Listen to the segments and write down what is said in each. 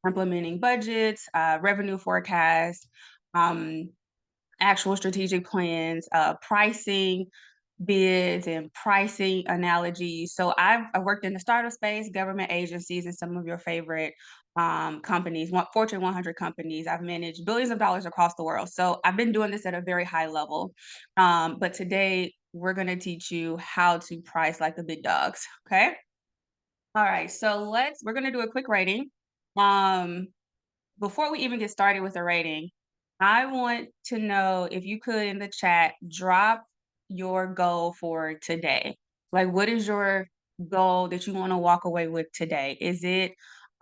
implementing budgets, revenue forecasts, um, actual strategic plans, pricing, bids and pricing analogies. So I worked in the startup space, government agencies, and some of your favorite companies, Fortune 100 companies. I've managed billions of dollars across the world. So I've been doing this at a very high level. But today we're going to teach you how to price like the big dogs. Okay. All right. So we're going to do a quick rating. Um, Before we even get started with the rating, I want to know if you could in the chat drop your goal for today. Like, what is your goal that you want to walk away with today? Is it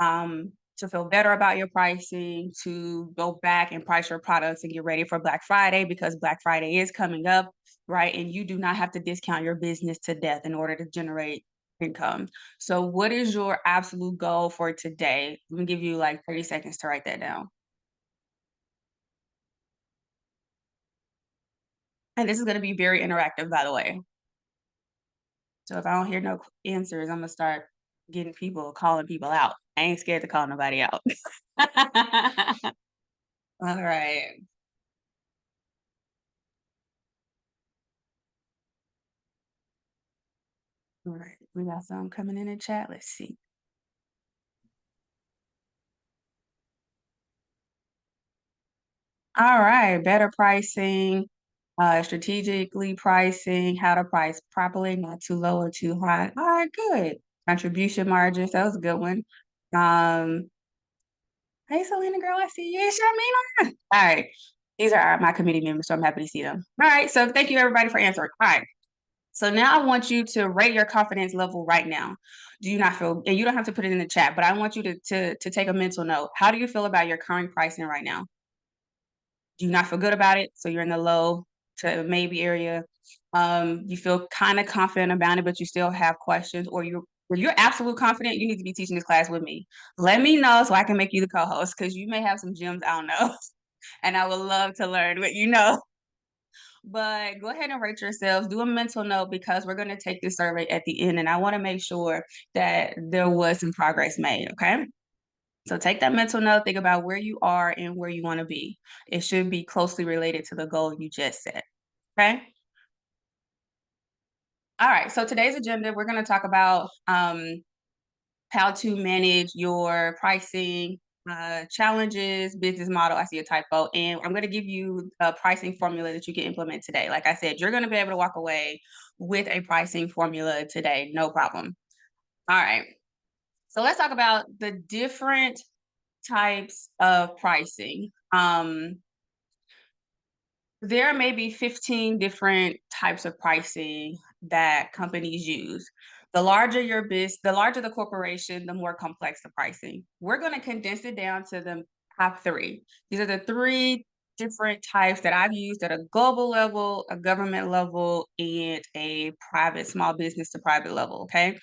to feel better about your pricing, to go back and price your products and get ready for Black Friday because Black Friday is coming up, right? And you do not have to discount your business to death in order to generate income. So what is your absolute goal for today? Let me give you like 30 seconds to write that down. And this is going to be very interactive, by the way. So if I don't hear no answers, I'm going to start calling people out. I ain't scared to call nobody out. All right. All right. We got some coming in the chat. Let's see. All right. Better pricing, strategically pricing, how to price properly, not too low or too high. All right, good. Contribution margins, that was a good one. Um, hey Selena girl, I see you. Hey Sharmina. All right. These are my committee members, so I'm happy to see them. All right, so thank you everybody for answering. All right. So now I want you to rate your confidence level right now. Do you not feel, and you don't have to put it in the chat, but I want you to take a mental note. How do you feel about your current pricing right now? Do you not feel good about it? So you're in the low to maybe area. You feel kind of confident about it, but you still have questions, or you're absolute confident, you need to be teaching this class with me. Let me know so I can make you the co-host because you may have some gems I don't know. And I would love to learn what you know. But go ahead and rate yourselves. Do a mental note because we're going to take this survey at the end, and I want to make sure that there was some progress made. Okay. So take that mental note, think about where you are and where you want to be. It should be closely related to the goal you just set. Okay. All right. So today's agenda, we're going to talk about how to manage your pricing challenges, business model. I see a typo, and I'm going to give you a pricing formula that you can implement today. Like I said, you're going to be able to walk away with a pricing formula today, no problem. All right. So let's talk about the different types of pricing. There may be 15 different types of pricing that companies use. The larger the corporation, the more complex the pricing. We're going to condense it down to the top three. These are the three different types that I've used at a global level, a government level, and a private small business to private level. Okay.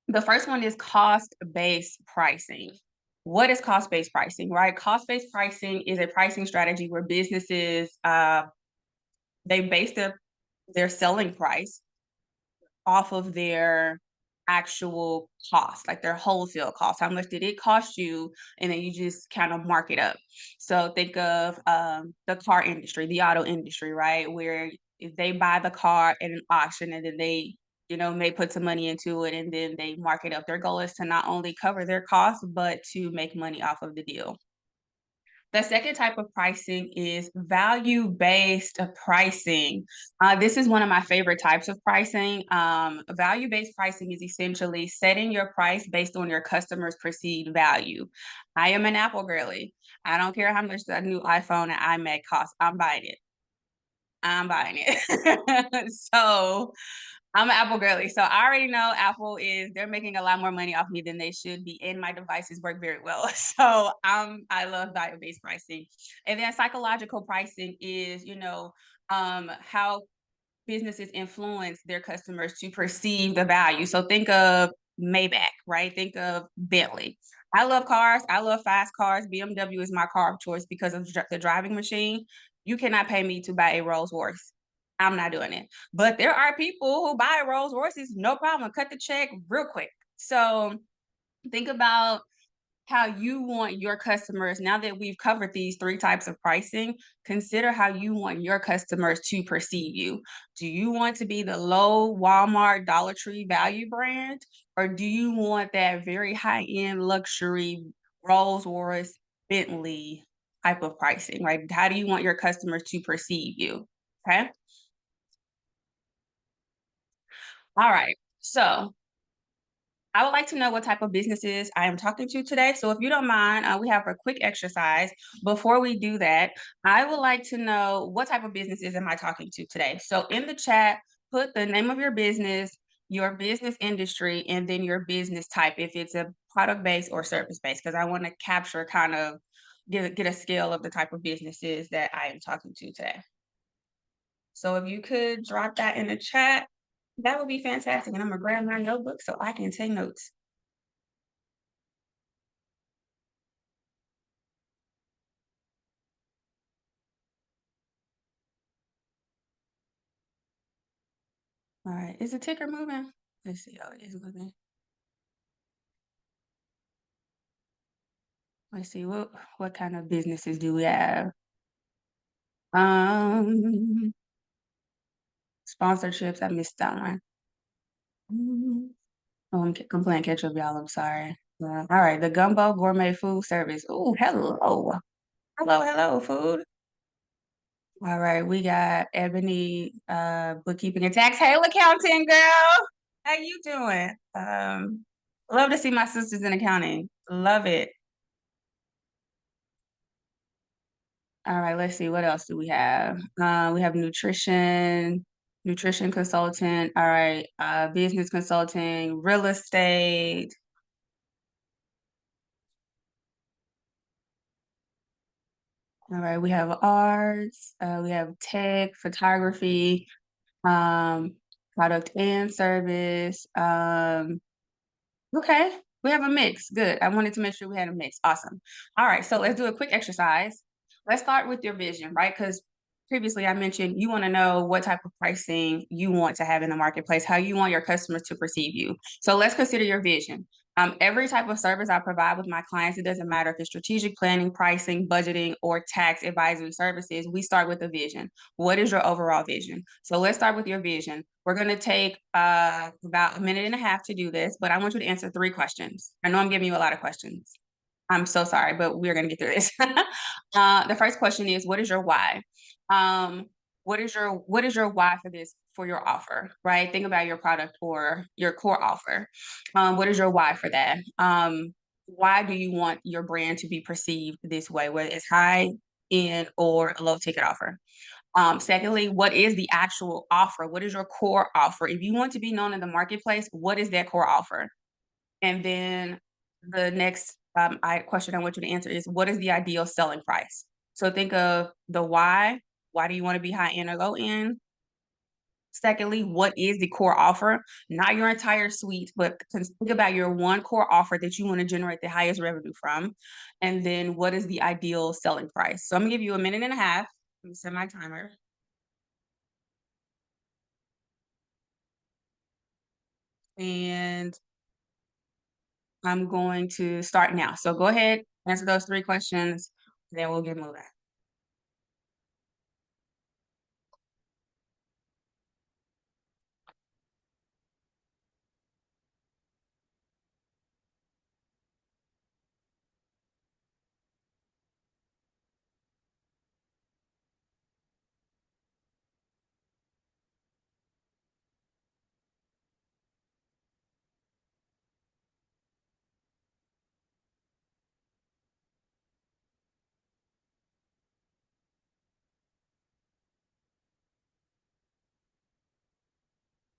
The first one is cost-based pricing. What is cost-based pricing, right? Cost-based pricing is a pricing strategy where businesses they base their selling price off of their actual cost, like their wholesale cost. How much did it cost you? And then you just kind of mark it up. So think of the car industry, the auto industry, right? Where if they buy the car at an auction and then they may put some money into it and then they mark it up. Their goal is to not only cover their costs, but to make money off of the deal. The second type of pricing is value-based pricing. This is one of my favorite types of pricing. Value-based pricing is essentially setting your price based on your customer's perceived value. I am an Apple girly. I don't care how much the new iPhone and iMac cost. I'm buying it. I'm buying it. So I'm an Apple girly. So I already know they're making a lot more money off me than they should be, and my devices work very well. So I love value-based pricing. And then psychological pricing is, how businesses influence their customers to perceive the value. So think of Maybach, right? Think of Bentley. I love cars. I love fast cars. BMW is my car of choice because of the driving machine. You cannot pay me to buy a Rolls Royce. I'm not doing it. But there are people who buy Rolls Royces, no problem. Cut the check real quick. So think about how you want your customers, now that we've covered these 3 types of pricing, consider how you want your customers to perceive you. Do you want to be the low Walmart, Dollar Tree value brand, or do you want that very high-end luxury Rolls-Royce, Bentley type of pricing, right? How do you want your customers to perceive you? Okay? Alright. So I would like to know what type of businesses I am talking to today. So if you don't mind, we have a quick exercise. Before we do that, I would like to know what type of businesses am I talking to today. So in the chat, put the name of your business industry, and then your business type, if it's a product based or service based, because I want to capture kind of get a scale of the type of businesses that I am talking to today. So if you could drop that in the chat, that would be fantastic. And I'm gonna grab my notebook so I can take notes. All right. Is the ticker moving? Let's see. Oh, it is moving. Let's see. What kind of businesses do we have? Um, Sponsorships. I missed that one. Oh, I'm playing catch up, y'all. I'm sorry. All right. The Gumbo Gourmet Food Service. Oh, hello. Hello, hello, food. All right. We got Ebony Bookkeeping and Tax. Hey, accounting girl. How you doing? Love to see my sisters in accounting. Love it. All right, let's see, what else do we have? We have nutrition consultant, all right, business consulting, real estate. All right, we have arts, we have tech, photography, um, product and service. Okay, we have a mix. Good. I wanted to make sure we had a mix. Awesome. All right, so let's do a quick exercise. Let's start with your vision, right? Because previously I mentioned you want to know what type of pricing you want to have in the marketplace, how you want your customers to perceive you. So let's consider your vision. Every type of service I provide with my clients, it doesn't matter if it's strategic planning, pricing, budgeting, or tax advisory services, we start with a vision. What is your overall vision? So let's start with your vision. We're going to take about a minute and a half to do this, but I want you to answer 3 questions. I know I'm giving you a lot of questions. I'm so sorry, but we're going to get through this. The first question is, what is your why? Um, what is your why for this, for your offer, right? Think about your product or your core offer. What is your why for that? Why do you want your brand to be perceived this way, whether it's high end or a low ticket offer? Secondly, what is the actual offer? What is your core offer? If you want to be known in the marketplace, what is that core offer? And then the next question I want you to answer is, what is the ideal selling price? So think of the why. Why do you want to be high end or low end? Secondly, what is the core offer? Not your entire suite, but think about your one core offer that you want to generate the highest revenue from. And then what is the ideal selling price? So I'm gonna give you a minute and a half. Let me set my timer. And I'm going to start now. So go ahead, answer those 3 questions, then we'll get moving.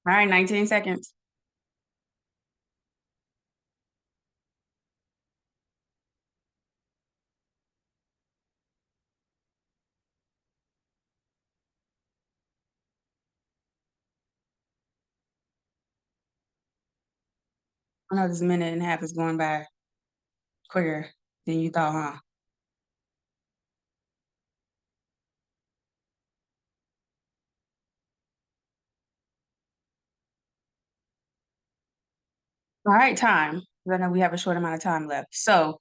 All right, 19 seconds. I know this minute and a half is going by quicker than you thought, huh? All right, time. 'Cause I know we have a short amount of time left. So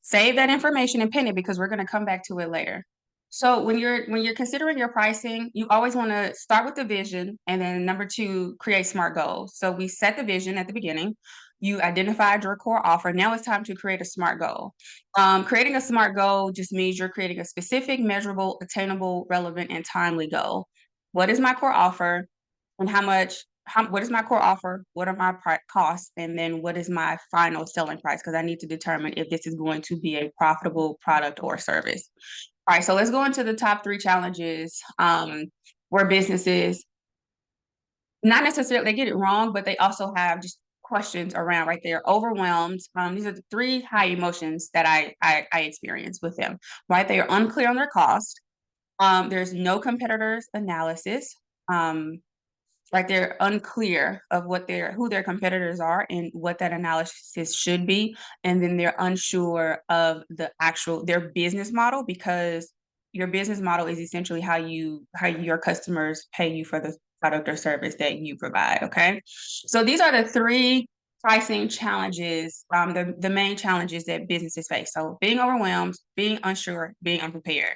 Save that information and pin it because we're going to come back to it later. So when you're considering your pricing, you always want to start with the vision, and then number two, create SMART goals. So we set the vision at the beginning. You identified your core offer. Now it's time to create a SMART goal. Creating a SMART goal just means you're creating a specific, measurable, attainable, relevant, and timely goal. What is my core offer? And what is my core offer? What are my costs? And then what is my final selling price? Because I need to determine if this is going to be a profitable product or service. All right, so let's go into the top three challenges where businesses not necessarily they get it wrong, but they also have just questions around right there. Overwhelmed. These are the three high emotions that I experience with them. Right, they are unclear on their cost. There's no competitors analysis. Like they're unclear of who their competitors are and what that analysis should be, and then they're unsure of their business model, because your business model is essentially how your customers pay you for the product or service that you provide. Okay, so these are the three pricing challenges, the main challenges that businesses face. So being overwhelmed, being unsure, being unprepared.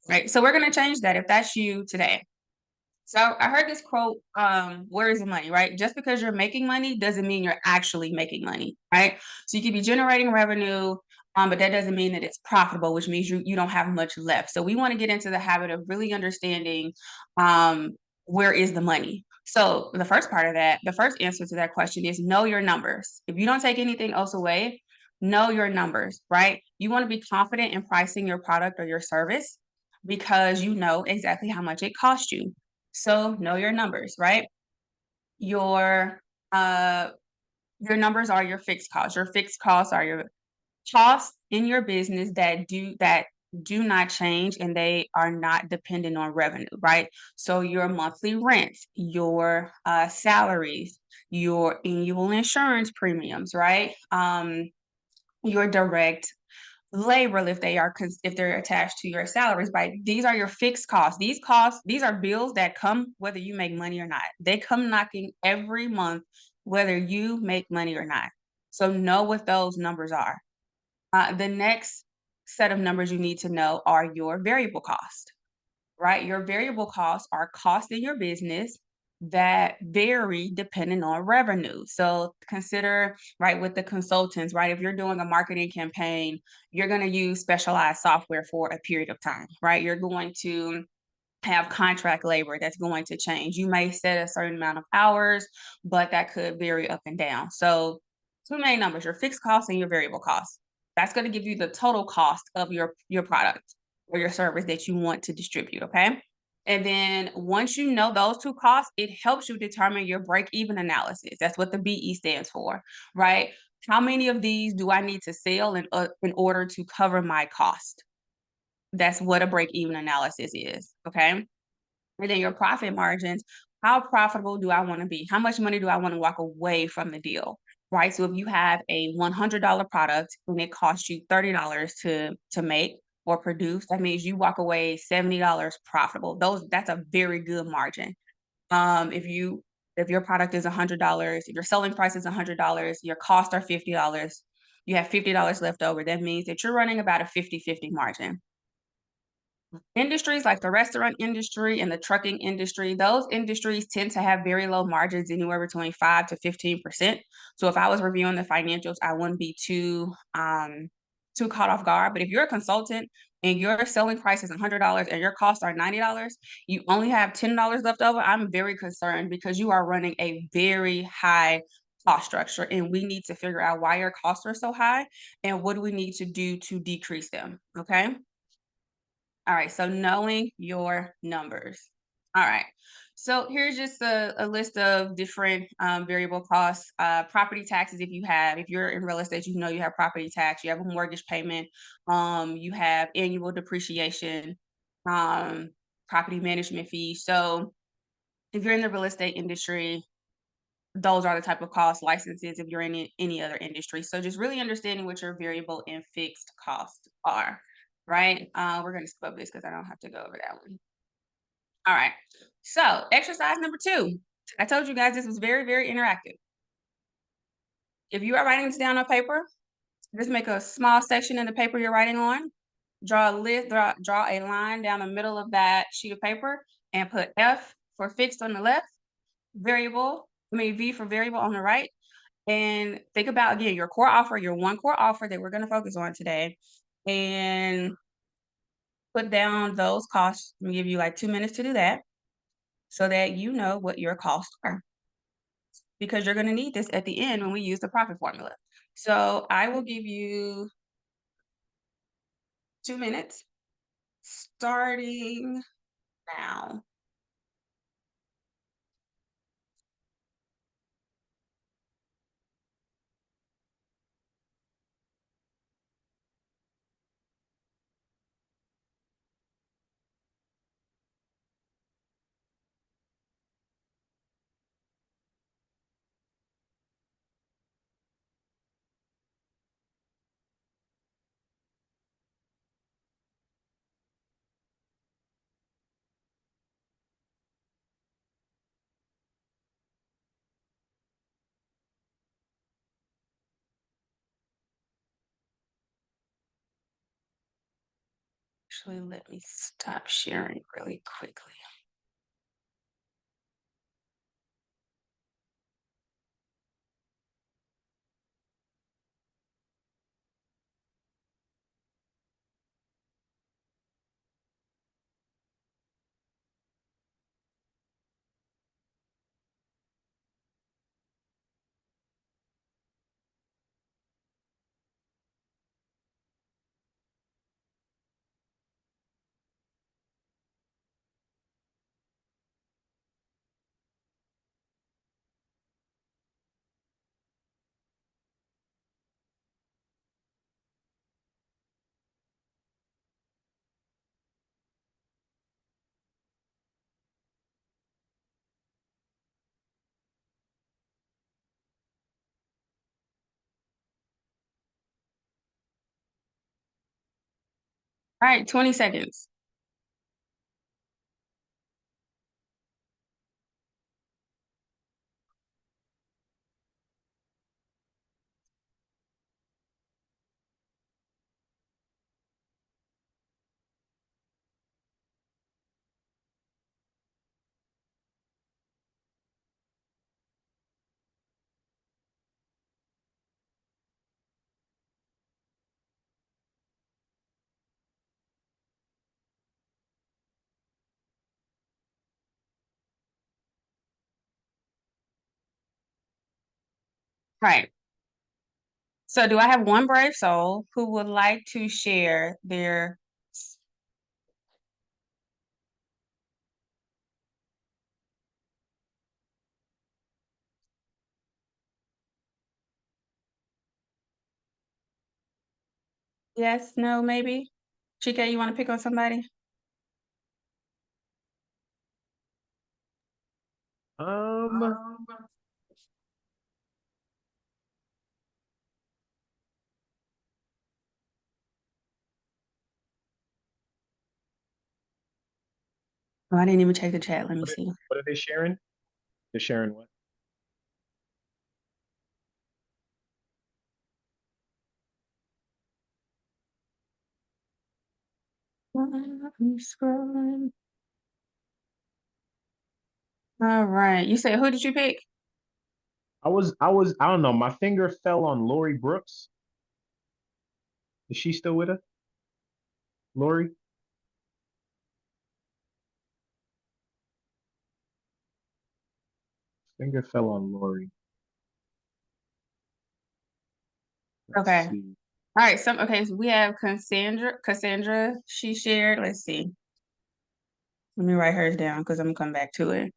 Right, so we're going to change that if that's you today. So I heard this quote, where is the money, right? Just because you're making money doesn't mean you're actually making money, right? So you could be generating revenue, but that doesn't mean that it's profitable, which means you don't have much left. So we want to get into the habit of really understanding where is the money. So the first part of that, the first answer to that question is know your numbers. If you don't take anything else away, know your numbers, right? You want to be confident in pricing your product or your service because you know exactly how much it costs you. So know your numbers, right? Your uh your numbers are your fixed costs. Your fixed costs are your costs in your business that do not change, and they are not dependent on revenue, right? So your monthly rent, your salaries, your annual insurance premiums, right? Your direct labor if they're attached to your salaries, right? These are your fixed costs. These are bills that come whether you make money or not. They come knocking every month whether you make money or not. So know what those numbers are. The next set of numbers you need to know are your variable cost, right? Your variable costs are costs in your business that vary depending on revenue. So consider, right, with the consultants, right? If you're doing a marketing campaign, you're going to use specialized software for a period of time, right? You're going to have contract labor that's going to change. You may set a certain amount of hours, but that could vary up and down. So two main numbers, your fixed costs and your variable costs. That's going to give you the total cost of your product or your service that you want to distribute, okay? And then once you know those two costs, it helps you determine your break-even analysis. That's what the BE stands for, right? How many of these do I need to sell in order to cover my cost? That's what a break-even analysis is, okay? And then your profit margins, how profitable do I want to be? How much money do I want to walk away from the deal? Right. So if you have a $100 product and it costs you $30 to make or produce, that means you walk away $70 profitable. That's a very good margin. If your product is $100, if your selling price is $100, your costs are $50, you have $50 left over. That means that you're running about a 50-50 margin. Industries like the restaurant industry and the trucking industry, those industries tend to have very low margins, anywhere between 5 to 15%. So if I was reviewing the financials, I wouldn't be too caught off guard. But if you're a consultant and your selling price is $100 and your costs are $90, you only have $10 left over, I'm very concerned because you are running a very high cost structure, and we need to figure out why your costs are so high and what do we need to do to decrease them. Okay. All right, so knowing your numbers. All right, so here's just a list of different variable costs. Property taxes, if you're in real estate, you know you have property tax, you have a mortgage payment, you have annual depreciation, um, property management fees. So if you're in the real estate industry, those are the type of cost licenses if you're in any other industry. So just really understanding what your variable and fixed costs are, right? We're going to skip over this because I don't have to go over that one. All right. So exercise number 2. I told you guys this was very, very interactive. If you are writing this down on paper, Just make a small section in the paper you're writing on. Draw a line down the middle of that sheet of paper and put F for fixed on the left, V for variable on the right. And think about, again, your core offer, your one core offer that we're going to focus on today, and put down those costs. I'm gonna give you like 2 minutes to do that so that you know what your costs are, because you're going to need this at the end when we use the profit formula. So I will give you 2 minutes starting now. Actually, let me stop sharing really quickly. All right, 20 seconds. All right. So do I have one brave soul who would like to share their yes, no, maybe? Chika, you want to pick on somebody? Um, Oh, I didn't even check the chat. Let me what are, see. what are they sharing? They're sharing what? I'm scrolling. All right. You said, who did you pick? I don't know. My finger fell on Lori Brooks. Is she still with us? Lori? Finger fell on Lori. Let's Okay. see. All right. Okay. So we have Cassandra, she shared. Let's see. Let me write hers down because I'm gonna come back to it.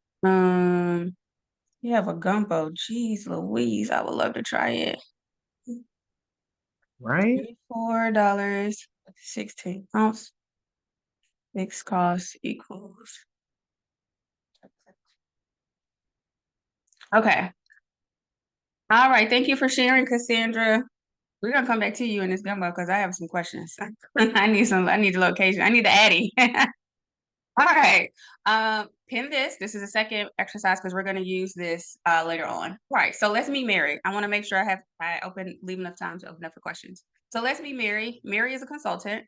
You have a gumbo. Jeez Louise. I would love to try it. Right? $4, 16 ounce. Fixed cost equals. Okay. All right. Thank you for sharing, Cassandra. We're gonna come back to you in this gumbo because I have some questions. I need the location. I need the Addy. All right. Pin this. This is a second exercise because we're going to use this later on. All right. So let's meet Mary. I want to make sure leave enough time to open up for questions. So let's meet Mary. Mary is a consultant.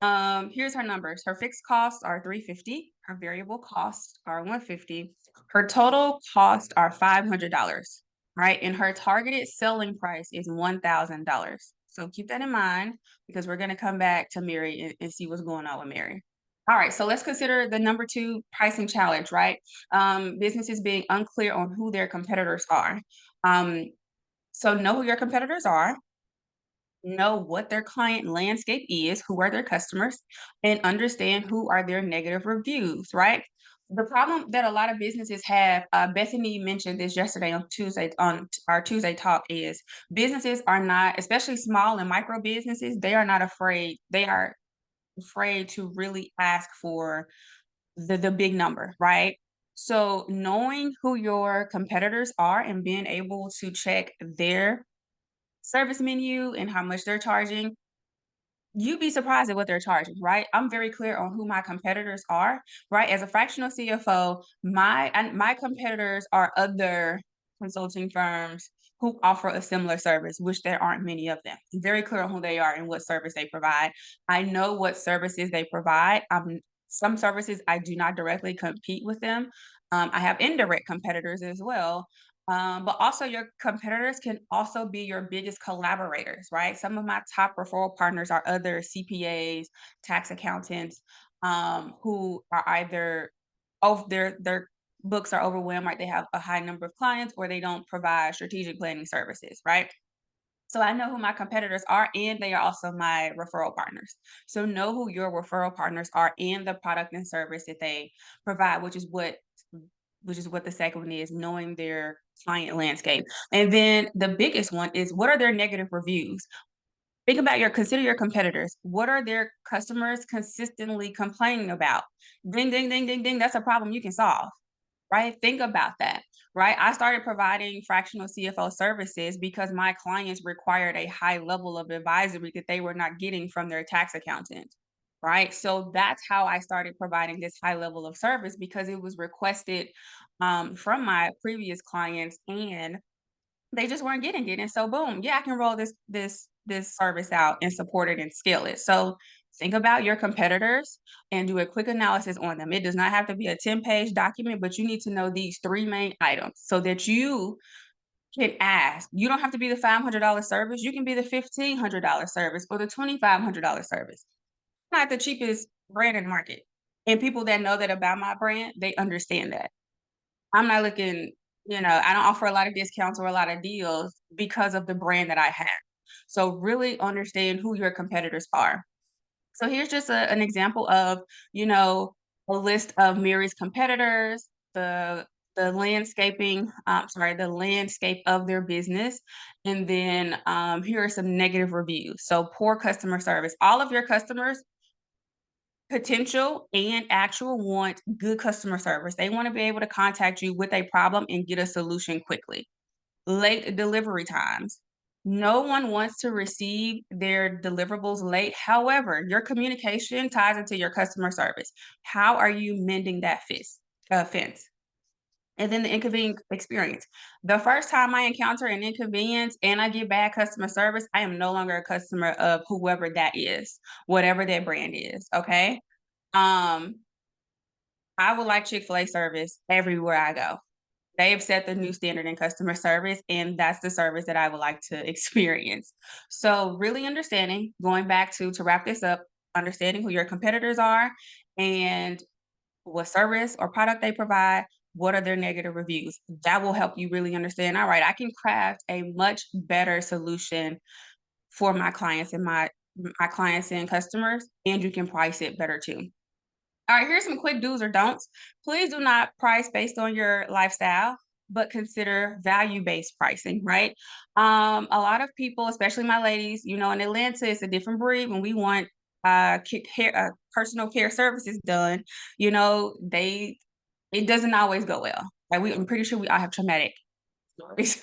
Here's her numbers. Her fixed costs are 350. Her variable costs are 150. Her total costs are $500. Right. And her targeted selling price is $1,000. So keep that in mind because we're going to come back to Mary and see what's going on with Mary. All right, so let's consider the number two pricing challenge, right? Businesses being unclear on who their competitors are. So know who your competitors are, know what their client landscape is, who are their customers, and understand who are their negative reviews, right? The problem that a lot of businesses have, Bethany mentioned this yesterday on our Tuesday talk, is businesses are not, especially small and micro businesses, they are not afraid. They are afraid to really ask for the big number, right? So knowing who your competitors are and being able to check their service menu and how much they're charging, you'd be surprised at what they're charging, right? I'm very clear on who my competitors are, right? As a fractional CFO, my competitors are other consulting firms who offer a similar service, which there aren't many of them. I'm very clear on who they are and what service they provide. I know what services they provide. Some services I do not directly compete with them. I have indirect competitors as well, but also your competitors can also be your biggest collaborators, right? Some of my top referral partners are other CPAs, tax accountants, who are either their books are overwhelmed, right? They have a high number of clients, or they don't provide strategic planning services, right? So I know who my competitors are, and they are also my referral partners. So know who your referral partners are and the product and service that they provide, which is what the second one is, knowing their client landscape. And then the biggest one is, what are their negative reviews? Consider your competitors. What are their customers consistently complaining about? Ding, ding, ding, ding, ding. That's a problem you can solve, right? Think about that, right? I started providing fractional CFO services because my clients required a high level of advisory that they were not getting from their tax accountant, right? So that's how I started providing this high level of service, because it was requested from my previous clients, and they just weren't getting it. And so boom, yeah, I can roll this service out and support it and scale it. So think about your competitors and do a quick analysis on them. It does not have to be a 10-page document, but you need to know these three main items so that you can ask. You don't have to be the $500 service. You can be the $1,500 service or the $2,500 service. I'm not the cheapest brand in the market. And people that know that about my brand, they understand that. I'm not looking, I don't offer a lot of discounts or a lot of deals because of the brand that I have. So really understand who your competitors are. So here's just an example of, you know, a list of Mary's competitors, the landscape of their business, and then here are some negative reviews. So poor customer service. All of your customers, potential and actual, want good customer service. They want to be able to contact you with a problem and get a solution quickly. Late delivery times. No one wants to receive their deliverables late. However, your communication ties into your customer service. How are you mending that fence? And then the inconvenient experience. The first time I encounter an inconvenience and I get bad customer service, I am no longer a customer of whoever that is, whatever that brand is. Okay. Um, I would like Chick-fil-A service everywhere I go. They have set the new standard in customer service, and that's the service that I would like to experience. So really understanding, going back to wrap this up, understanding who your competitors are and what service or product they provide, what are their negative reviews. That will help you really understand, all right, I can craft a much better solution for my clients and my clients and customers, and you can price it better too. All right, here's some quick do's or don'ts. Please do not price based on your lifestyle, but consider value-based pricing, right? A lot of people, especially my ladies, in Atlanta, it's a different breed. When we want personal care services done, it doesn't always go well. Like I'm pretty sure we all have traumatic stories.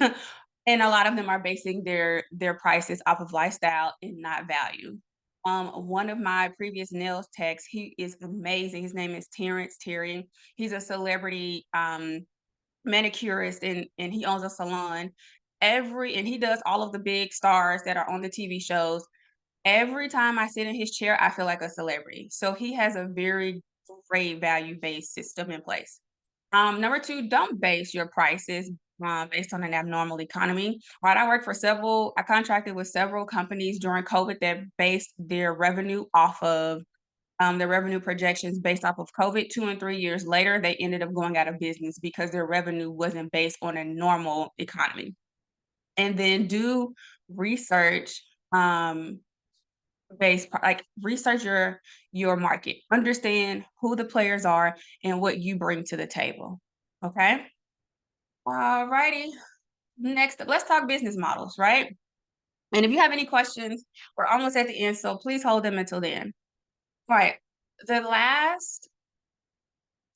And a lot of them are basing their prices off of lifestyle and not value. One of my previous nails techs, he is amazing. His name is Terrence Terry. He's a celebrity manicurist and he owns a salon. And he does all of the big stars that are on the TV shows. Every time I sit in his chair, I feel like a celebrity. So he has a very great value-based system in place. Number 2, don't base your prices, based on an abnormal economy. Right, I contracted with several companies during COVID that based their revenue off of, their revenue projections based off of COVID. 2 and 3 years later, they ended up going out of business because their revenue wasn't based on a normal economy. And then do research, um, research your market. Understand who the players are and what you bring to the table. Okay? Alrighty. Next up, let's talk business models, right? And if you have any questions, we're almost at the end, so please hold them until the end. All right. The last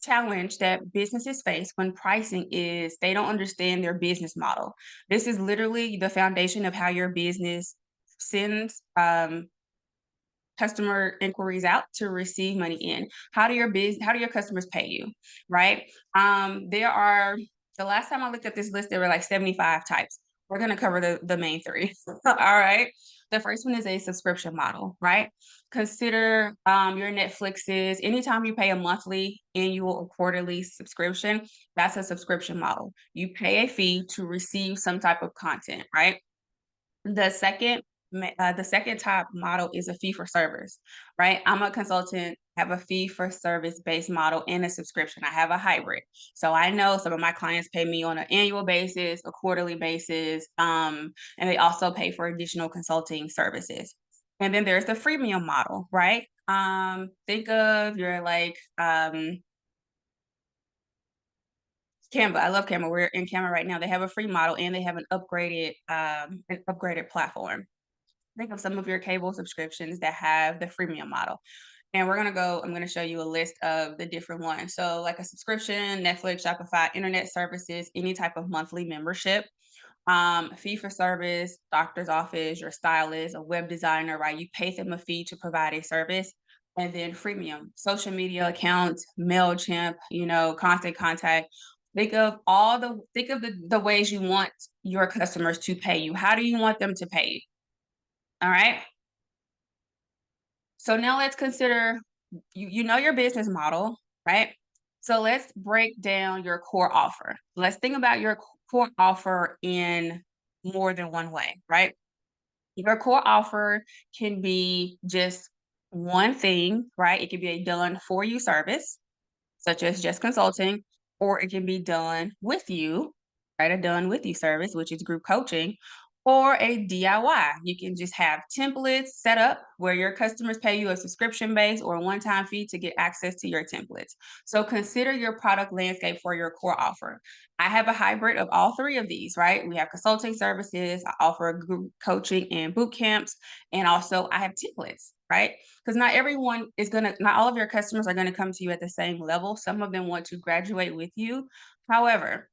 challenge that businesses face when pricing is they don't understand their business model. This is literally the foundation of how your business sends customer inquiries out to receive money in. How do your customers pay you, right? There are the last time I looked at this list, there were like 75 types. We're gonna cover the main three. All right. The first one is a subscription model, right? Consider your Netflixes. Anytime you pay a monthly, annual, or quarterly subscription, that's a subscription model. You pay a fee to receive some type of content, right? The second the second top model is a fee for service, right? I'm a consultant, have a fee for service based model and a subscription. I have a hybrid. So I know some of my clients pay me on an annual basis, a quarterly basis, and they also pay for additional consulting services. And then there's the freemium model, right? Think of your Canva. I love Canva. We're in Canva right now. They have a free model and they have an upgraded platform. Think of some of your cable subscriptions that have the freemium model. And I'm gonna show you a list of the different ones. So like a subscription, Netflix, Shopify, internet services, any type of monthly membership, fee for service, doctor's office, your stylist, a web designer, right? You pay them a fee to provide a service. And then freemium, social media accounts, MailChimp, constant contact. Think of the ways you want your customers to pay you. How do you want them to pay you? All right. So now let's consider you know your business model, right? So let's break down your core offer. Let's think about your core offer in more than one way, right? Your core offer can be just one thing, right? It could be a done for you service, such as just consulting, or it can be done with you, right? A done with you service, which is group coaching, or a DIY. You can just have templates set up where your customers pay you a subscription base or a one time fee to get access to your templates. So consider your product landscape for your core offer. I have a hybrid of all three of these, right? We have consulting services, I offer group coaching and boot camps, and also I have templates, right? Because not all of your customers are gonna come to you at the same level. Some of them want to graduate with you. However,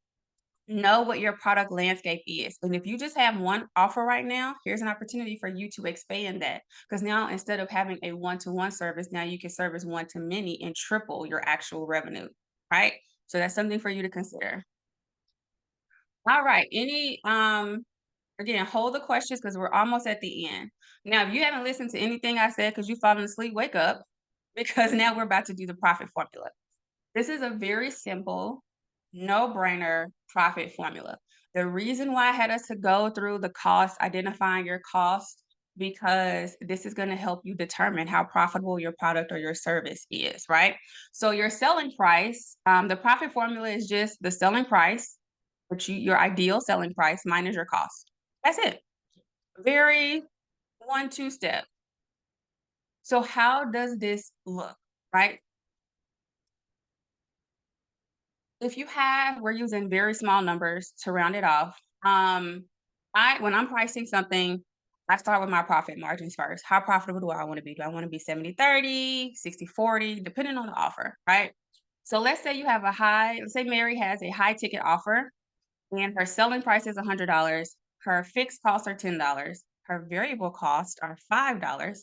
know what your product landscape is. And if you just have one offer right now, here's an opportunity for you to expand that. Because now instead of having a one-to-one service, now you can service one to many and triple your actual revenue, right? So that's something for you to consider. All right. Again, hold the questions because we're almost at the end. Now, if you haven't listened to anything I said because you've fallen asleep, wake up because now we're about to do the profit formula. This is a very simple, no-brainer profit formula. The reason why I had us to go through the cost, identifying your cost, because this is going to help you determine how profitable your product or your service is, right? So your selling price, the profit formula is just the selling price, your ideal selling price minus your cost. That's it. Very 1, 2 step. So how does this look, right? We're using very small numbers to round it off. When I'm pricing something, I start with my profit margins first. How profitable do I want to be? Do I want to be 70/30, 60/40, depending on the offer, right? So let's say Mary has a high ticket offer and her selling price is $100. Her fixed costs are $10. Her variable costs are $5.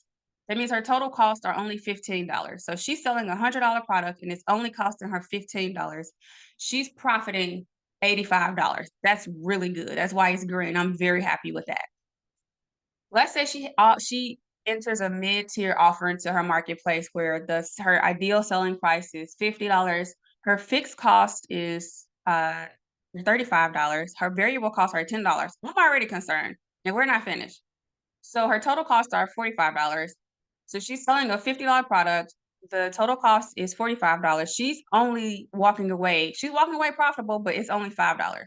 That means her total costs are only $15. So she's selling a $100 product and it's only costing her $15. She's profiting $85. That's really good. That's why it's green. I'm very happy with that. Let's say she enters a mid-tier offer into her marketplace where her ideal selling price is $50. Her fixed cost is $35. Her variable costs are $10. I'm already concerned, and we're not finished. So her total costs are $45. So she's selling a $50 product. The total cost is $45. She's walking away profitable, but it's only $5.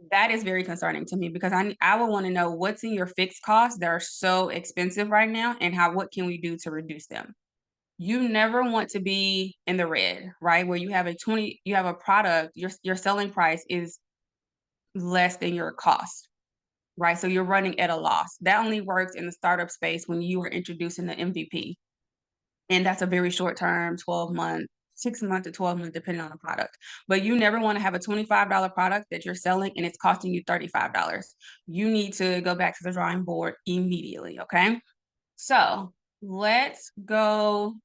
That is very concerning to me because I would wanna know what's in your fixed costs that are so expensive right now and what can we do to reduce them? You never want to be in the red, right? Where you have a product, your selling price is less than your cost, right? So you're running at a loss. That only works in the startup space when you are introducing the MVP. And that's a very short term, 12-month, 6 month to 12-month, depending on the product. But you never wanna have a $25 product that you're selling and it's costing you $35. You need to go back to the drawing board immediately, okay? So, let's go.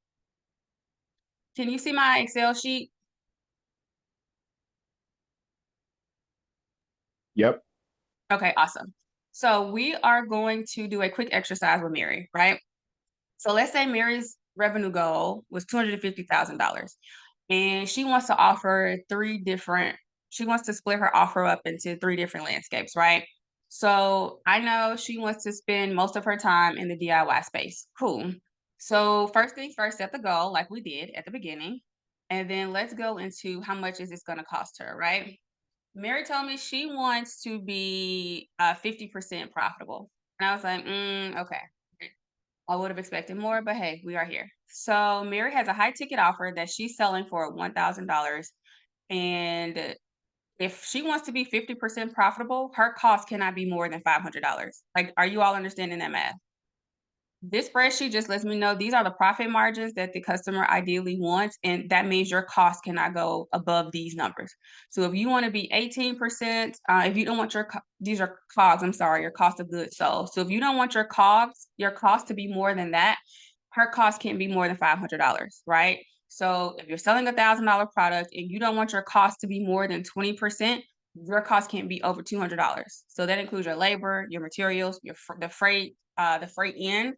Can you see my Excel sheet? Yep. Okay, awesome. So, we are going to do a quick exercise with Mary, right? So, let's say Mary's revenue goal was $250,000. And she wants to split her offer up into 3 different landscapes, right? So, I know she wants to spend most of her time in the DIY space. Cool. So, first things first, set the goal like we did at the beginning, and then let's go into how much is this gonna cost her, right? Mary told me she wants to be, 50% profitable, and I was like, okay." I would have expected more, but hey, we are here. So Mary has a high ticket offer that she's selling for $1,000. And if she wants to be 50% profitable, her cost cannot be more than $500. Like, are you all understanding that math? This spreadsheet just lets me know these are the profit margins that the customer ideally wants, and that means your cost cannot go above these numbers. So if you want to be 18%, if you don't want these are COGS, I'm sorry, your cost of goods sold. So if you don't want your cost to be more than that, her cost can't be more than $500, right? So if you're selling $1,000 product and you don't want your cost to be more than 20%, your cost can't be over $200. So that includes your labor, your materials, the freight in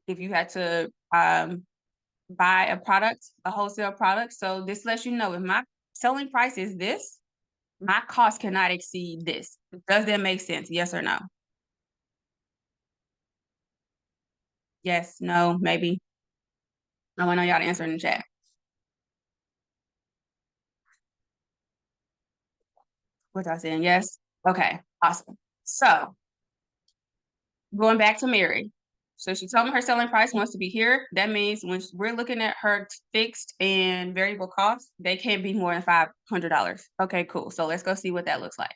if you had to buy a wholesale product. So this lets you know if my selling price is this, my cost cannot exceed this. Does that make sense? Yes or no? Yes, no, maybe. I want to know y'all to answer in the chat. What y'all saying? Yes? Okay, awesome. So going back to Mary. So she told me her selling price wants to be here. That means when we're looking at her fixed and variable costs, they can't be more than $500. Okay, cool. So let's go see what that looks like.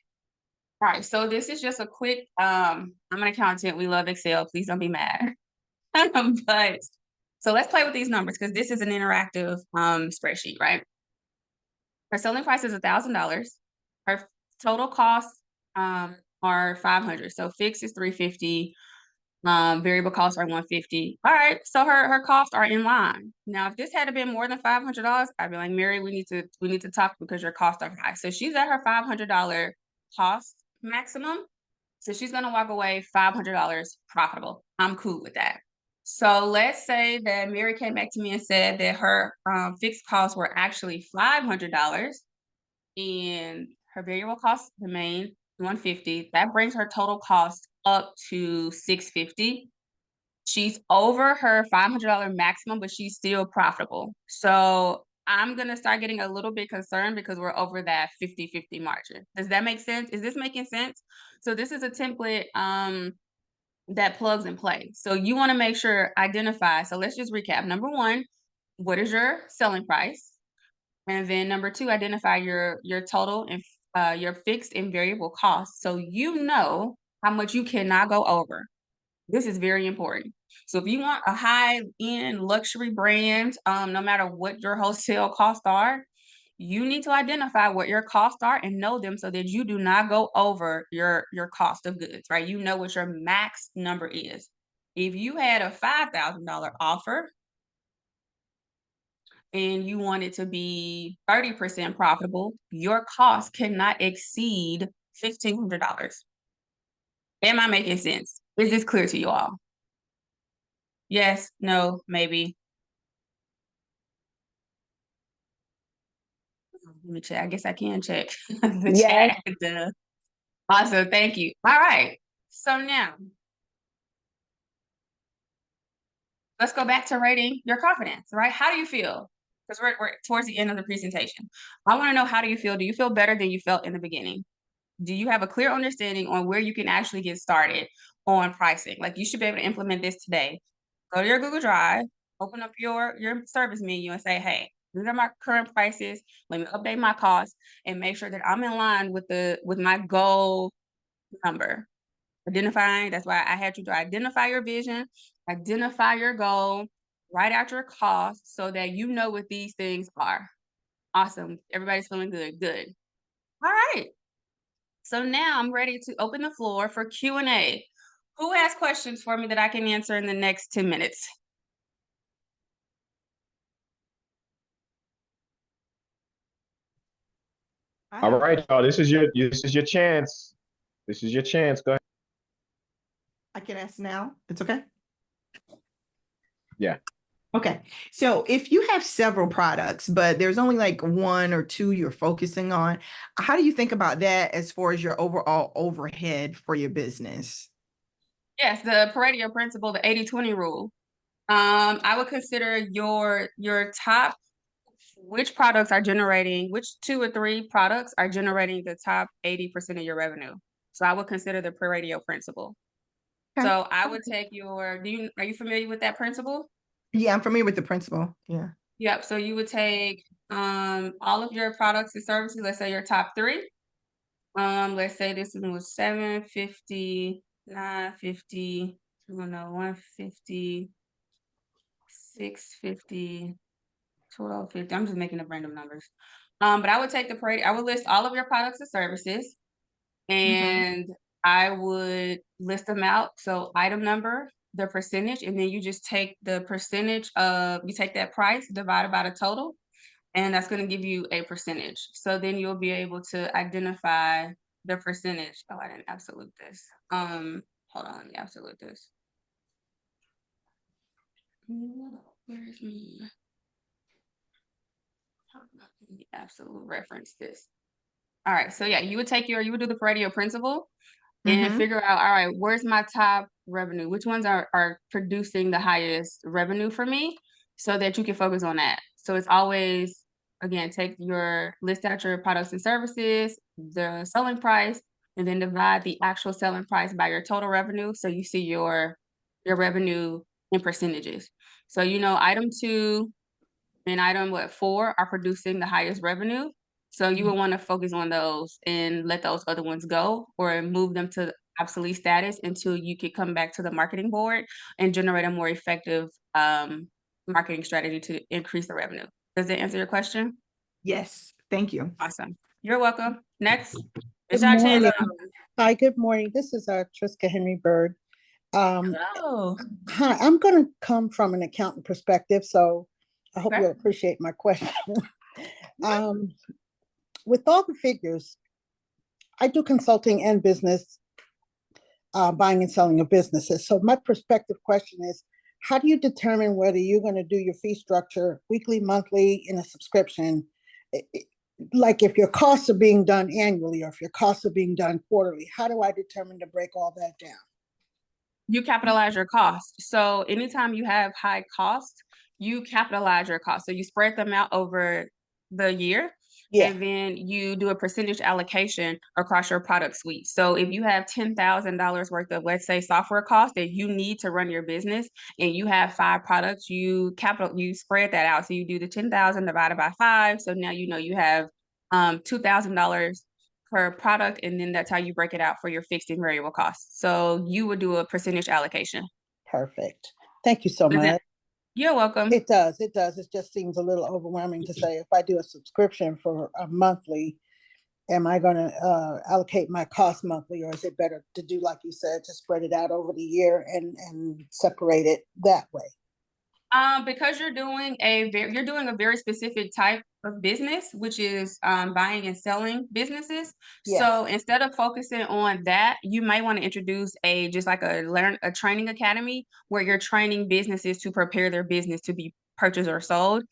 All right, so this is just a quick, I'm an accountant. We love Excel. Please don't be mad. But so let's play with these numbers because this is an interactive spreadsheet, right? Her selling price is $1,000. Her total costs are 500. So fixed is 350. Variable costs are 150. All right, so her costs are in line. Now, if this had been more than $500, I'd be like, Mary, we need to talk because your costs are high. So she's at her $500 cost maximum. So she's gonna walk away $500 profitable. I'm cool with that. So let's say that Mary came back to me and said that her fixed costs were actually $500 and her variable costs remain 150. That brings her total cost up to 650. She's over her $500 maximum, but she's still profitable. So I'm gonna start getting a little bit concerned because we're over that 50-50 margin. Does that make sense? Is this making sense? So this is a template that plugs and plays. So you want to make sure identify. So let's just recap. Number one, what is your selling price? And then number two, identify your total and your fixed and variable costs. So you know how much you cannot go over. This is very important. So if you want a high-end luxury brand, no matter what your wholesale costs are, you need to identify what your costs are and know them so that you do not go over your cost of goods, right? You know what your max number is. If you had a $5,000 offer and you want it to be 30% profitable, your cost cannot exceed $1,500. Am I making sense? Is this clear to you all? Yes, no, maybe. Let me check. I guess I can check the Yes. chat. Awesome, thank you. All right. So now let's go back to rating your confidence, right? How do you feel? Because we're towards the end of the presentation. I want to know, how do you feel? Do you feel better than you felt in the beginning? Do you have a clear understanding on where you can actually get started on pricing? Like, you should be able to implement this today. Go to your Google Drive, open up your service menu and say, hey, these are my current prices. Let me update my costs and make sure that I'm in line with my goal number. Identifying, that's why I had you to identify your vision, identify your goal, write out your costs so that you know what these things are. Awesome. Everybody's feeling good. Good. All right. So now I'm ready to open the floor for Q&A. Who has questions for me that I can answer in the next 10 minutes? All right, y'all. This is your chance. This is your chance. Go ahead. I can ask now. It's okay. Yeah. Okay. So if you have several products, but there's only like one or two you're focusing on, how do you think about that as far as your overall overhead for your business? Yes, the Pareto principle, the 80-20 rule. I would consider your top, which products are generating, which 2 or 3 products are generating the top 80% of your revenue. So I would consider the Pareto principle. Okay. So I would take are you familiar with that principle? Yeah, I'm familiar with the principle. Yeah. Yep. So you would take all of your products and services, let's say your top 3. Let's say this one was 750, 950, 150, 650, 1250. I'm just making up random numbers. But I would take I would list all of your products and services, and I would list them out. So item number, the percentage, and then you just take the percentage of, you take that price divided by the total, and that's going to give you a percentage. So then you'll be able to identify the percentage. Oh, I didn't absolute this. Hold on, let me absolute this. Where's my absolute reference this? All right, so yeah, you would do the Pareto principle and figure out, all right, where's my top revenue? Which ones are producing the highest revenue for me, so that you can focus on that. So it's always, again, list out your products and services, the selling price, and then divide the actual selling price by your total revenue. So you see your revenue in percentages. So, item 2 and item 4 are producing the highest revenue. So you would want to focus on those and let those other ones go, or move them to obsolete status until you could come back to the marketing board and generate a more effective marketing strategy to increase the revenue. Does that answer your question? Yes. Thank you. Awesome. You're welcome. Next. Good It's our chance. morning. Hi, good morning. This is Triska Henry Bird. Hello. Hi, I'm going to come from an accountant perspective, so I hope Okay. you'll appreciate my question. With all the figures, I do consulting and business, buying and selling of businesses. So my perspective question is, how do you determine whether you're going to do your fee structure weekly, monthly, in a subscription? Like if your costs are being done annually or if your costs are being done quarterly, how do I determine to break all that down? You capitalize your cost. So anytime you have high cost, you capitalize your cost. So you spread them out over the year. Yeah. And then you do a percentage allocation across your product suite. So if you have $10,000 worth of, let's say, software costs that you need to run your business, and you have 5 products, you spread that out. So you do the 10,000 divided by 5. So now you have $2,000 per product, and then that's how you break it out for your fixed and variable costs. So you would do a percentage allocation. Perfect. Thank you so much. You're welcome. It does. It does. It just seems a little overwhelming to say if I do a subscription for a monthly, am I going to allocate my cost monthly, or is it better to do, like you said, to spread it out over the year and separate it that way? Because you're doing a very specific type of business, which is buying and selling businesses. Yes. So instead of focusing on that, you might want to introduce just like a training academy where you're training businesses to prepare their business to be purchased or sold.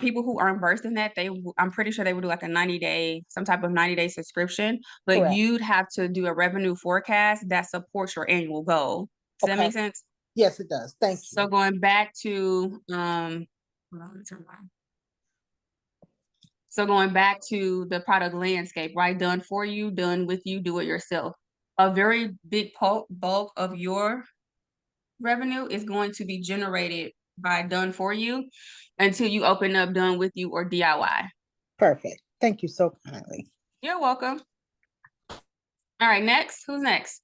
People who aren't versed in that, I'm pretty sure they would do like a 90-day, some type of 90-day subscription, but Correct. you'd have to do a revenue forecast that supports your annual goal. Does that make sense? Yes, it does. Thank you. So going back to hold on, turn around. So going back to the product landscape, right? Done for you, done with you, do it yourself. A very big bulk of your revenue is going to be generated by done for you until you open up done with you or DIY. Perfect. Thank you so kindly. You're welcome. All right, next. Who's next?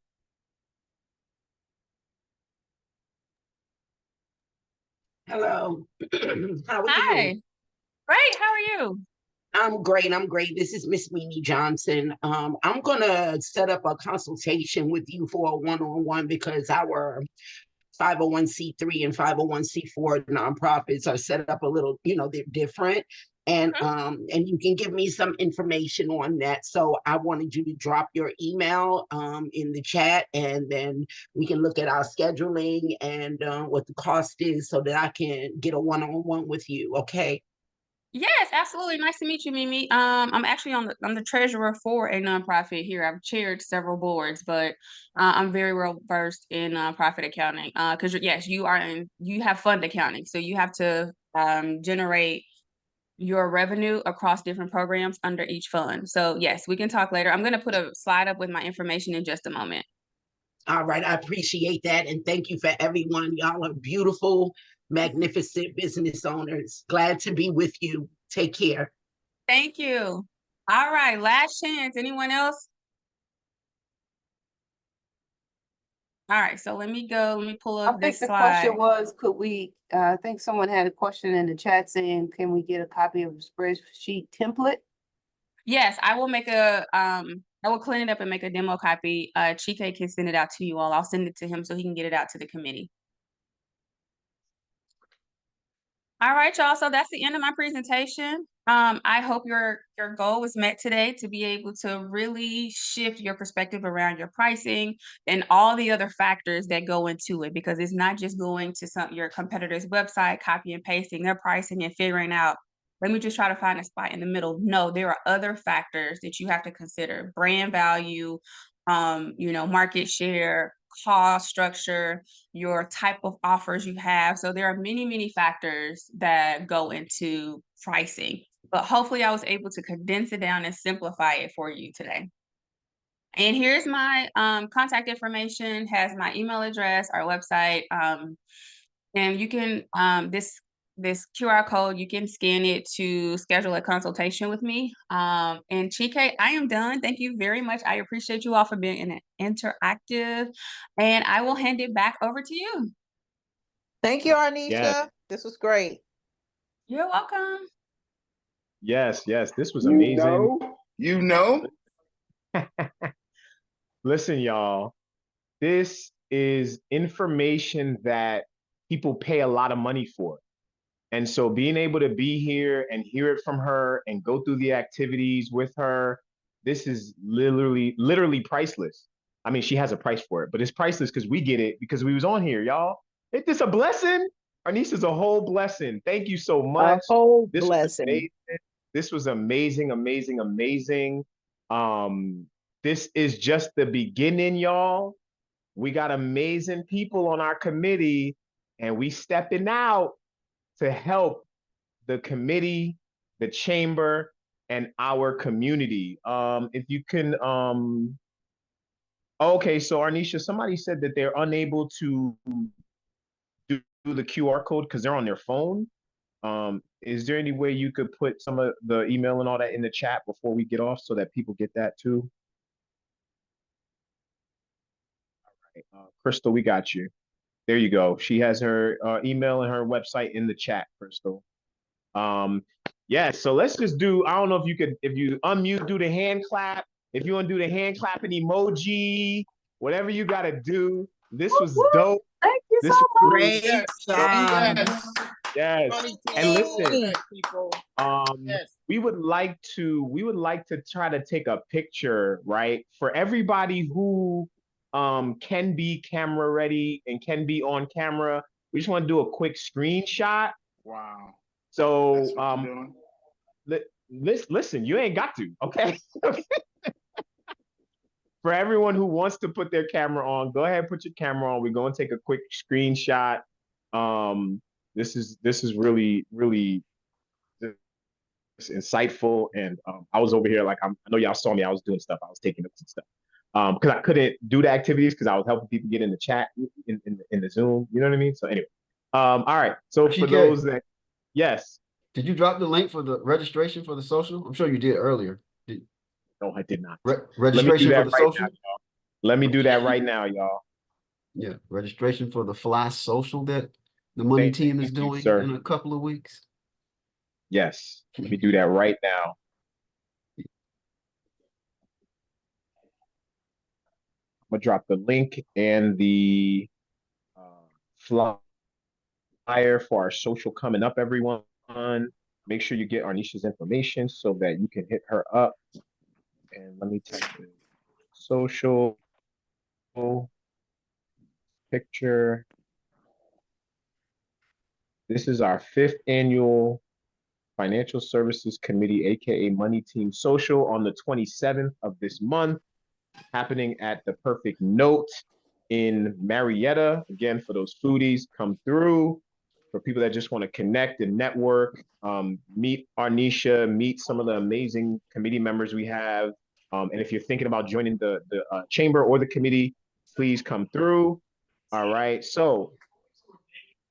Hello. How are Hi. you? Great. How are you? I'm great. I'm great. This is Miss Mimi Johnson. I'm gonna set up a consultation with you for a one-on-one because our 501(c)(3) and 501(c)(4) nonprofits are set up a little, they're different. And you can give me some information on that. So I wanted you to drop your email in the chat, and then we can look at our scheduling and what the cost is so that I can get a one-on-one with you. Okay. Yes, absolutely. Nice to meet you, Mimi. I'm actually I'm the treasurer for a nonprofit here. I've chaired several boards, but I'm very well versed in nonprofit accounting. Because yes, you have fund accounting, so you have to generate your revenue across different programs under each fund. So yes, we can talk later. I'm going to put a slide up with my information in just a moment. All right. I appreciate that. And thank you for everyone. Y'all are beautiful, magnificent business owners. Glad to be with you. Take care. Thank you. All right, last chance. Anyone else? All right, so let me pull I up think this the slide. question was, I think someone had a question in the chat saying, can we get a copy of the spreadsheet template? Yes, I will I will clean it up and make a demo copy. Chike can send it out to you all. I'll send it to him so he can get it out to the committee. All right, y'all. So that's the end of my presentation. I hope your goal was met today to be able to really shift your perspective around your pricing and all the other factors that go into it, because it's not just going to your competitor's website, copy and pasting their pricing and figuring out, let me just try to find a spot in the middle. No, there are other factors that you have to consider: brand value, market share, cost structure, your type of offers you have. So there are many, many factors that go into pricing, but hopefully I was able to condense it down and simplify it for you today. And here's my contact information, has my email address, our website, and you can, this QR code, you can scan it to schedule a consultation with me. And Chike, I am done. Thank you very much. I appreciate you all for being interactive, and I will hand it back over to you. Thank you, Arnesha. Yes. This was great. You're welcome. Yes, this was amazing. You know. Listen, y'all, this is information that people pay a lot of money for. And so being able to be here and hear it from her and go through the activities with her, this is literally priceless. I mean, she has a price for it, but it's priceless because we get it because we was on here, y'all. Ain't this a blessing? Arnisha's a whole blessing. Thank you so much. A whole This blessing. was amazing. This was amazing. This is just the beginning, y'all. We got amazing people on our committee, and we stepping out to help the committee, the chamber, and our community. If you can, okay, so Arnesha, somebody said that they're unable to do the QR code because they're on their phone. Is there any way you could put some of the email and all that in the chat before we get off so that people get that too? All right, Crystal, we got you. There you go. She has her email and her website in the chat, Crystal. Yes, so let's just do, I don't know if you unmute, do the hand clap. If you want to do the hand clapping emoji, whatever you got to do. This was dope. Thank you This so was much. really Great dope. job. Yes. And listen, People. we would like to try to take a picture, right? For everybody who can be camera ready and can be on camera. We just want to do a quick screenshot. Wow. So Doing. listen, you ain't got to, okay? For everyone who wants to put their camera on, go ahead, put your camera on. We're going to take a quick screenshot. This is really, really insightful. And I was over here, like, I know y'all saw me. I was doing stuff. I was taking notes and stuff. Because I couldn't do the activities because I was helping people get in the chat in the Zoom. You know what I mean? So anyway, all right. So for those that, yes. Did you drop the link for the registration for the social? I'm sure you did earlier. No, I did not. Registration for the social? Let me do that right now, y'all. Yeah, registration for the Fly Social that the money team is doing in a couple of weeks. Yes, let me do that right now. I'm gonna drop the link and the flyer for our social coming up, everyone. Make sure you get Arnesha's information so that you can hit her up. And let me type in social picture. This is our 5th annual Financial Services Committee, aka Money Team Social, on the 27th of this month, happening at the Perfect Note in Marietta. Again, for those foodies, come through. For people that just want to connect and network, meet Arnesha, meet some of the amazing committee members we have. And if you're thinking about joining the chamber or the committee, please come through. All right, so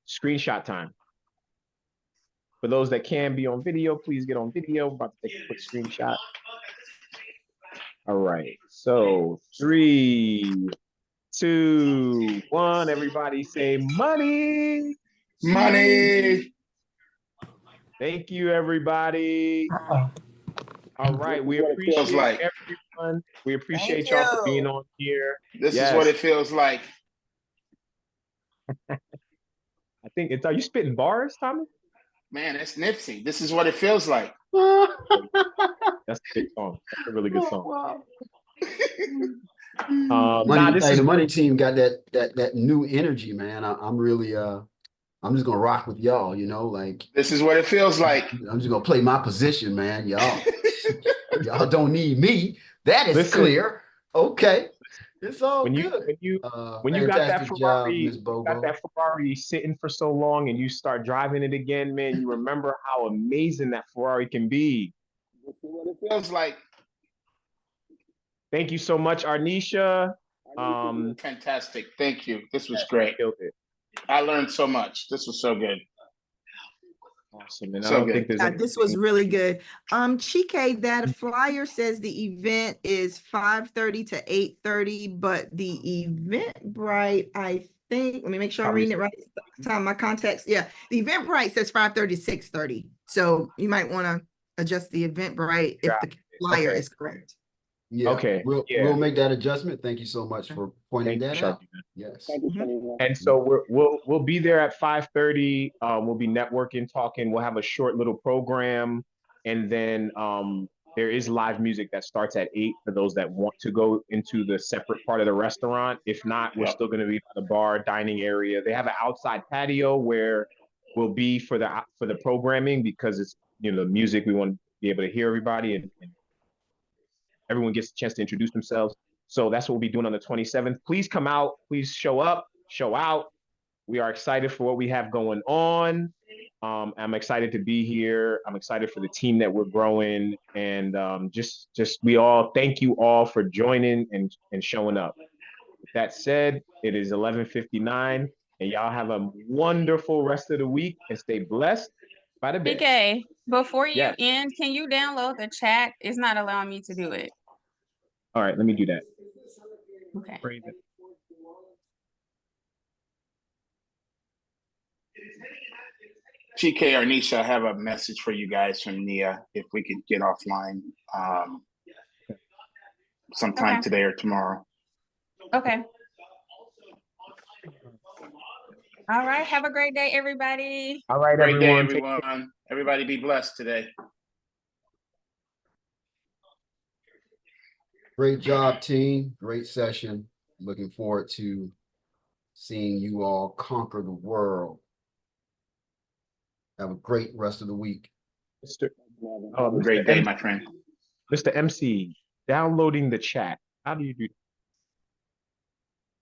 screenshot time. For those that can be on video, please get on video. I'm about to take a quick screenshot. All right, so 3, 2, 1. Everybody say money. Money. Thank you, everybody. All right, we appreciate everyone. We appreciate y'all for being on here. This is what it feels like. I think it's, are you spitting bars, Tommy? Man, it's Nipsey. This is what it feels like. That's a good song. That's a really good song. The money team got that new energy, man. I'm really I'm just gonna rock with y'all, you know, like this is what it feels like. I'm just gonna play my position, man. Y'all don't need me. That is clear. Okay. It's all good. When you got that Ferrari, Ms. Bobo. got that Ferrari sitting for so long and you start driving it again, man, you remember how amazing that Ferrari can be. This is what it feels like. Thank you so much, Arnesha. Fantastic. Thank you. This was great. I learned so much. This was so good. Awesome. And I don't think there's this was really good. Chike, that flyer says the event is 5:30 to 8:30, but the Eventbrite, I think, let me make sure I'm reading it right. Time my context. Yeah, the Eventbrite says 5:30 to 6:30. So you might want to adjust the Eventbrite if the flyer is correct. Yeah. Okay. We'll make that adjustment. Thank you so much for pointing that out. Yes. And so we'll be there at 5:30. We'll be networking, talking. We'll have a short little program, and then there is live music that starts at 8 for those that want to go into the separate part of the restaurant. If not, we're still going to be by the bar dining area. They have an outside patio where we'll be for the programming, because it's, you know, music. We want to be able to hear everybody and everyone gets a chance to introduce themselves. So that's what we'll be doing on the 27th. Please come out. Please show up, show out. We are excited for what we have going on. I'm excited to be here. I'm excited for the team that we're growing. And just we all thank you all for joining and showing up. With that said, it is 11:59, and y'all have a wonderful rest of the week and stay blessed by the best. PK, before you end, can you download the chat? It's not allowing me to do it. All right, let me do that. Okay. GK, Arnesha, I have a message for you guys from Nia. If we could get offline sometime Okay. today or tomorrow. Okay. All right. Have a great day, everybody. All right, Great day, everyone. everyone. Everybody be blessed today. Great job, team. Great session. Looking forward to seeing you all conquer the world. Have a great rest of the week. Mr. Great day, my friend. Mr. MC, downloading the chat. How do you do that?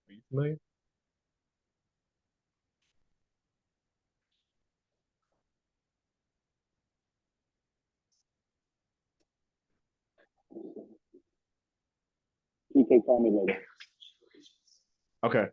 Are you familiar? GK, call me later. Okay.